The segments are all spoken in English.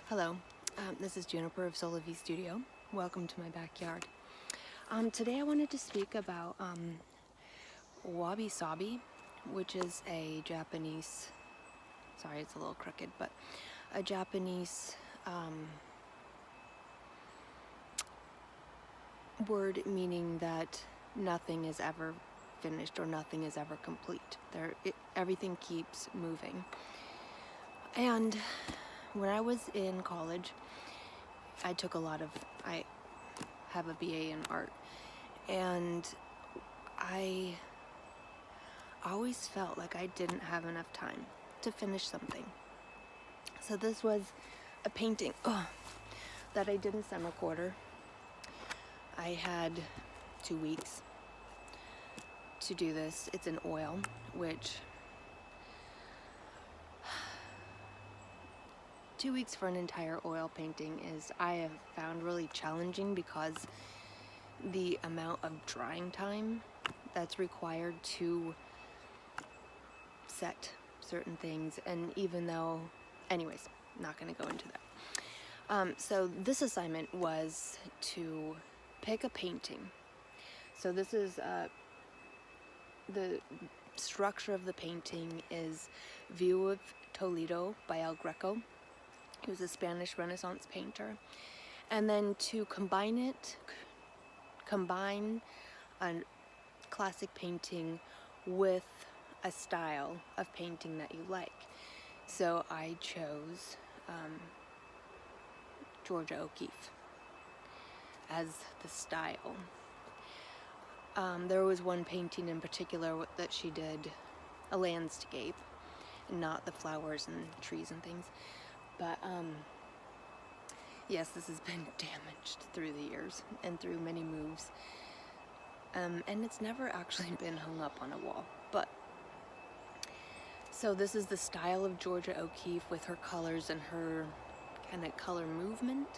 Hello, this is Juniper of Sola V Studio. Welcome to my backyard. Today I wanted to speak about wabi sabi, which is a Japanese, sorry it's a little crooked, but a Japanese word meaning that nothing is ever finished or nothing is ever complete. Everything keeps moving. And when I was in college, I have a BA in art, and I always felt like I didn't have enough time to finish something. So this was a painting that I did in summer quarter. I had 2 weeks to do this. It's in oil, which 2 weeks for an entire oil painting I have found really challenging because the amount of drying time that's required to set certain things, and even though, anyways, not going to go into that. So this assignment was to pick a painting. So this is the structure of the painting is View of Toledo by El Greco. He was a Spanish Renaissance painter. And then to combine a classic painting with a style of painting that you like. So I chose Georgia O'Keeffe as the style. There was one painting in particular that she did a landscape, not the flowers and trees and things. But yes, this has been damaged through the years and through many moves. And it's never actually been hung up on a wall. But so this is the style of Georgia O'Keeffe with her colors and her kind of color movement,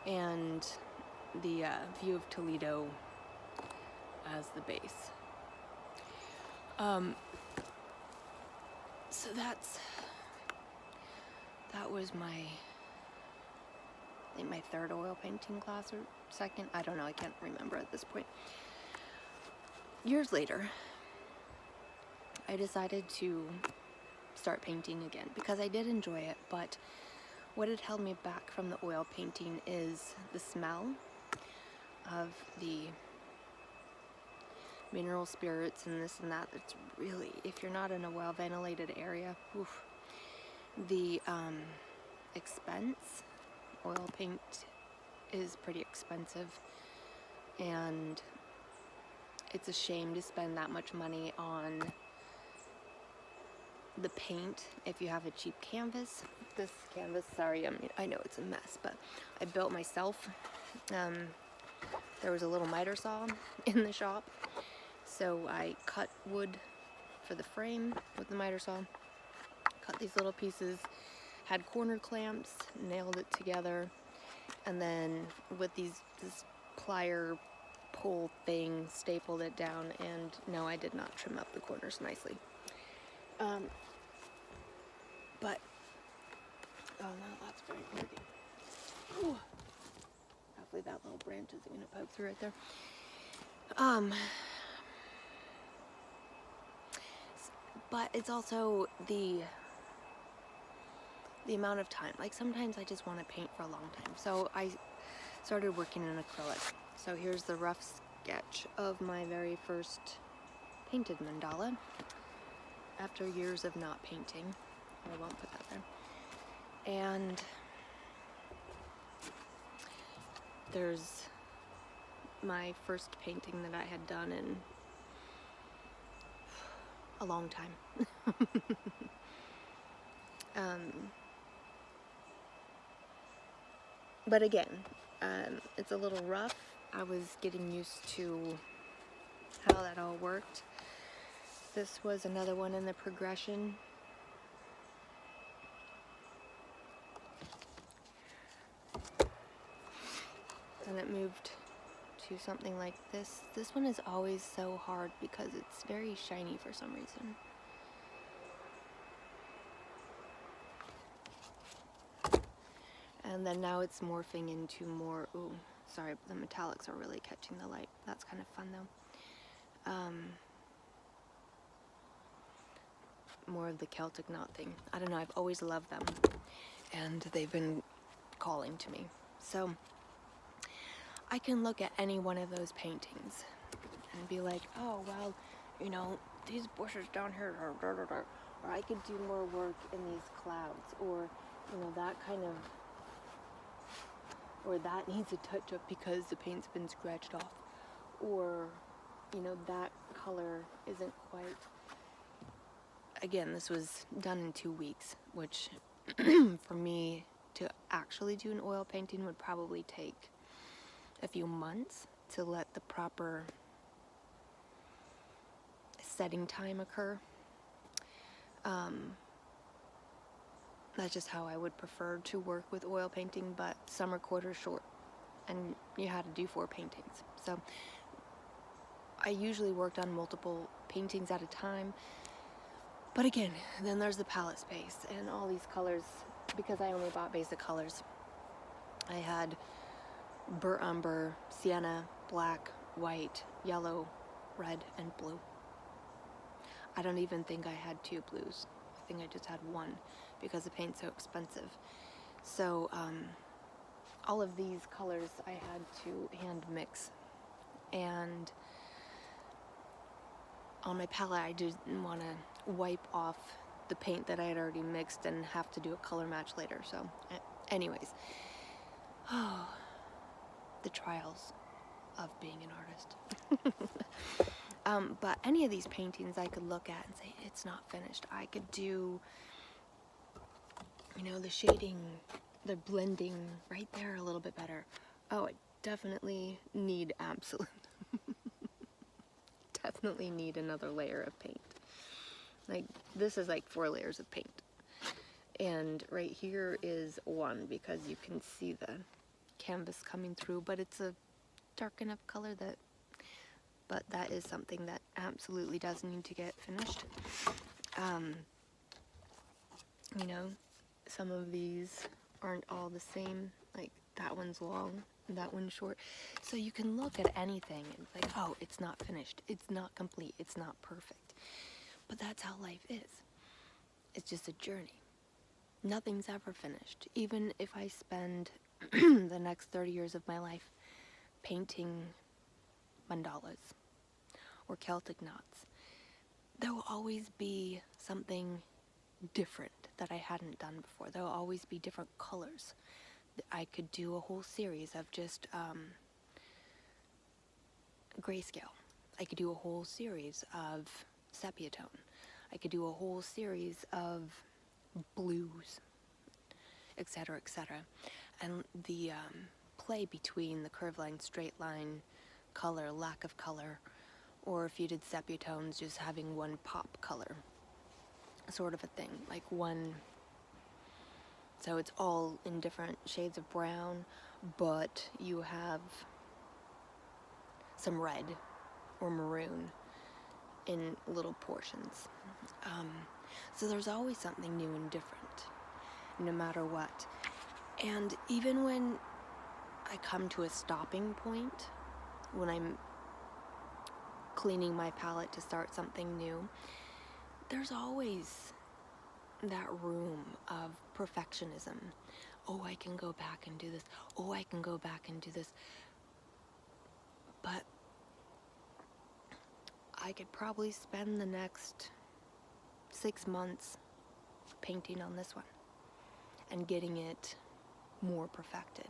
and the View of Toledo as the base. So that was I think my third oil painting class, or second, I don't know, I can't remember at this point. Years later, I decided to start painting again because I did enjoy it, but what had held me back from the oil painting is the smell of the mineral spirits and this and that. It's really, if you're not in a well ventilated area, oof. The expense, oil paint is pretty expensive, and it's a shame to spend that much money on the paint if you have a cheap canvas. This canvas, sorry, I know it's a mess, but I built myself. There was a little miter saw in the shop, so I cut wood for the frame with the miter saw, cut these little pieces, had corner clamps, nailed it together, and then with this plier pull thing, stapled it down. And no, I did not trim up the corners nicely. But oh no, that's very pretty. Ooh. Hopefully that little branch isn't going to poke through right there. But it's also the amount of time. Like sometimes I just want to paint for a long time. So I started working in acrylic. So here's the rough sketch of my very first painted mandala after years of not painting. I won't put that there. And there's my first painting that I had done in a long time. But again, it's a little rough. I was getting used to how that all worked. This was another one in the progression. And it moved to something like this. This one is always so hard because it's very shiny for some reason. And then now it's morphing into more, ooh, sorry, the metallics are really catching the light. That's kind of fun though. More of the Celtic knot thing. I don't know, I've always loved them. And they've been calling to me. So I can look at any one of those paintings and be like, oh, well, you know, these bushes down here, or I could do more work in these clouds, or, you know, that kind of, or that needs a touch up because the paint's been scratched off, or, you know, that color isn't quite. Again, this was done in 2 weeks, which for me to actually do an oil painting would probably take a few months to let the proper setting time occur. That's just how I would prefer to work with oil painting, but some are quarter short and you had to do 4 paintings. So I usually worked on multiple paintings at a time. But again, then there's the palette space and all these colors, because I only bought basic colors. I had burnt umber, sienna, black, white, yellow, red, and blue. I don't even think I had 2 blues. I think I just had 1 because the paint's so expensive. So all of these colors I had to hand mix. And on my palette, I didn't want to wipe off the paint that I had already mixed and have to do a color match later. So anyways, the trials of being an artist. But any of these paintings I could look at and say, it's not finished. I could do, you know, the shading, the blending right there a little bit better. Oh, I definitely need definitely need another layer of paint. Like, this is like 4 layers of paint. And right here is 1 because you can see the canvas coming through, but it's a dark enough color but that is something that absolutely does need to get finished. You know, some of these aren't all the same. Like, that one's long, that one's short. So you can look at anything and be like, oh, it's not finished, it's not complete, it's not perfect. But that's how life is. It's just a journey. Nothing's ever finished. Even if I spend the next 30 years of my life painting mandalas or Celtic knots, there will always be something different that I hadn't done before. There will always be different colors. I could do a whole series of just grayscale. I could do a whole series of sepia tone. I could do a whole series of blues, etc., etc. And the play between the curved line, straight line, color, lack of color, or if you did sepia tones, just having one pop color, sort of a thing, like one. So it's all in different shades of brown, but you have some red or maroon in little portions. So there's always something new and different, no matter what. And even when I come to a stopping point, when I'm cleaning my palette to start something new, there's always that room of perfectionism. Oh, I can go back and do this. Oh, I can go back and do this. But I could probably spend the next 6 months painting on this one and getting it more perfected.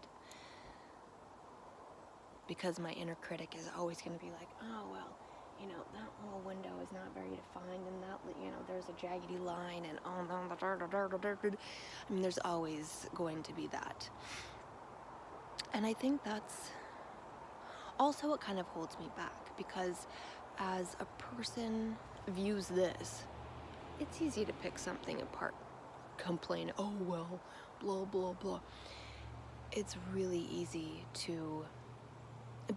Because my inner critic is always going to be like, oh, well, you know, that little window is not very defined, and that, you know, there's a jaggedy line, and I mean, there's always going to be that. And I think that's also what kind of holds me back, because as a person views this, it's easy to pick something apart, complain, oh, well, blah, blah, blah. It's really easy to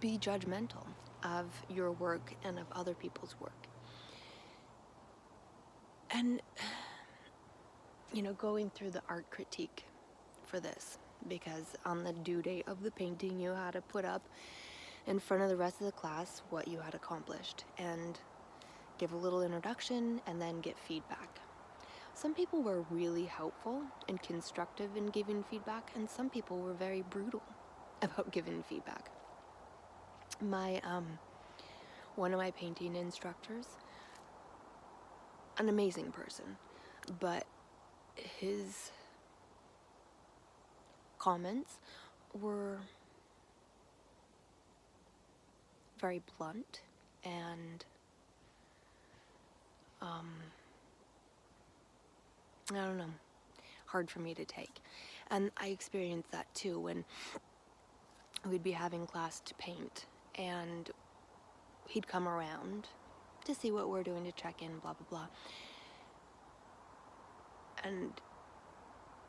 be judgmental of your work and of other people's work. And, you know, going through the art critique for this, because on the due date of the painting you had to put up in front of the rest of the class what you had accomplished and give a little introduction and then get feedback. Some people were really helpful and constructive in giving feedback, and some people were very brutal about giving feedback. One of my painting instructors, an amazing person, but his comments were very blunt and I don't know, hard for me to take. And I experienced that too when we'd be having class to paint and he'd come around to see what we're doing, to check in, blah blah blah. And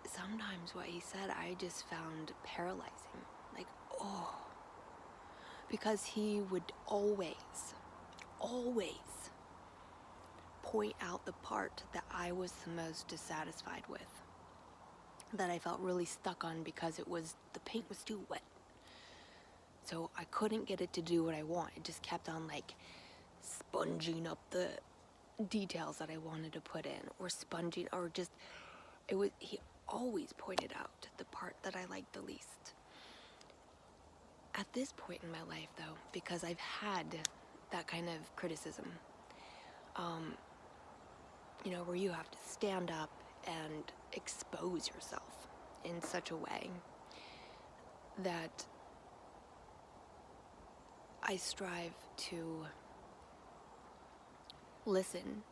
sometimes what he said I just found paralyzing. Like, oh, because he would always point out the part that I was the most dissatisfied with, that I felt really stuck on because the paint was too wet. So I couldn't get it to do what I want. It just kept on like sponging up the details that I wanted to put in, or sponging, or just, he always pointed out the part that I liked the least. At this point in my life though, because I've had that kind of criticism, where you have to stand up and expose yourself in such a way that I strive to listen,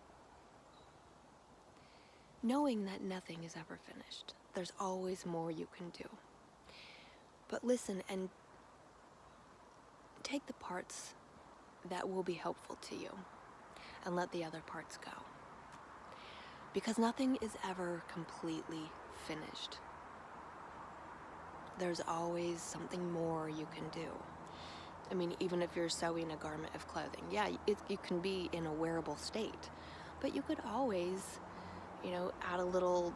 knowing that nothing is ever finished. There's always more you can do. But listen and take the parts that will be helpful to you and let the other parts go. Because nothing is ever completely finished. There's always something more you can do. I mean, even if you're sewing a garment of clothing, yeah, you can be in a wearable state, but you could always, add a little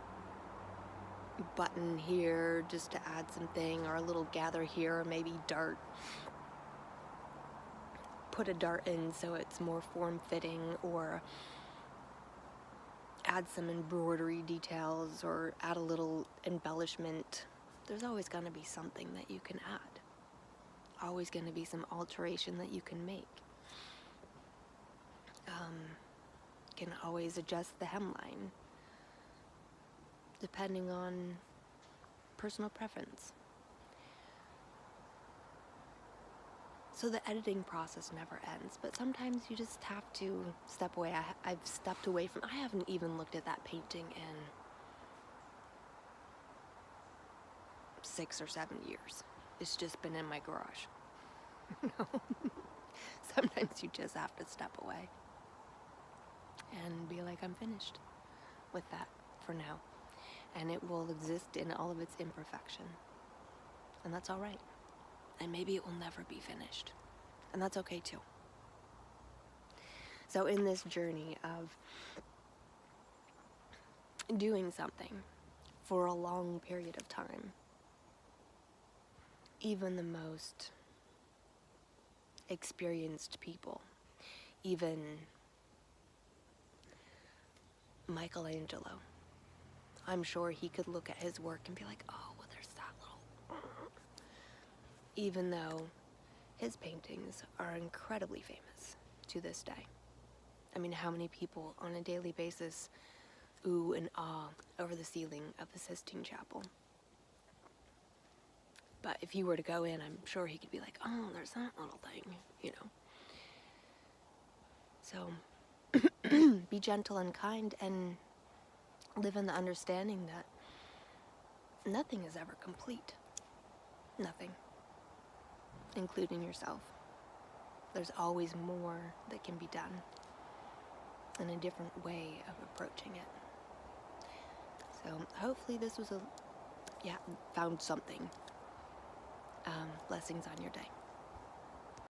button here just to add something, or a little gather here, or maybe dart. Put a dart in so it's more form-fitting, or add some embroidery details, or add a little embellishment. There's always going to be something that you can add. Always going to be some alteration that you can make. Can always adjust the hemline depending on personal preference. So the editing process never ends, but sometimes you just have to step away. I've stepped away from, I haven't even looked at that painting in 6 or 7 years. It's just been in my garage. Sometimes you just have to step away and be like, I'm finished with that for now. And it will exist in all of its imperfection. And that's all right. And maybe it will never be finished. And that's okay too. So in this journey of doing something for a long period of time, even the most experienced people, even Michelangelo, I'm sure he could look at his work and be like, oh, well, there's that little... Even though his paintings are incredibly famous to this day. I mean, how many people on a daily basis ooh and ah over the ceiling of the Sistine Chapel? But if you were to go in, I'm sure he could be like, oh, there's that little thing, So, be gentle and kind, and live in the understanding that nothing is ever complete. Nothing. Including yourself. There's always more that can be done, and a different way of approaching it. So hopefully this was found something. Blessings on your day.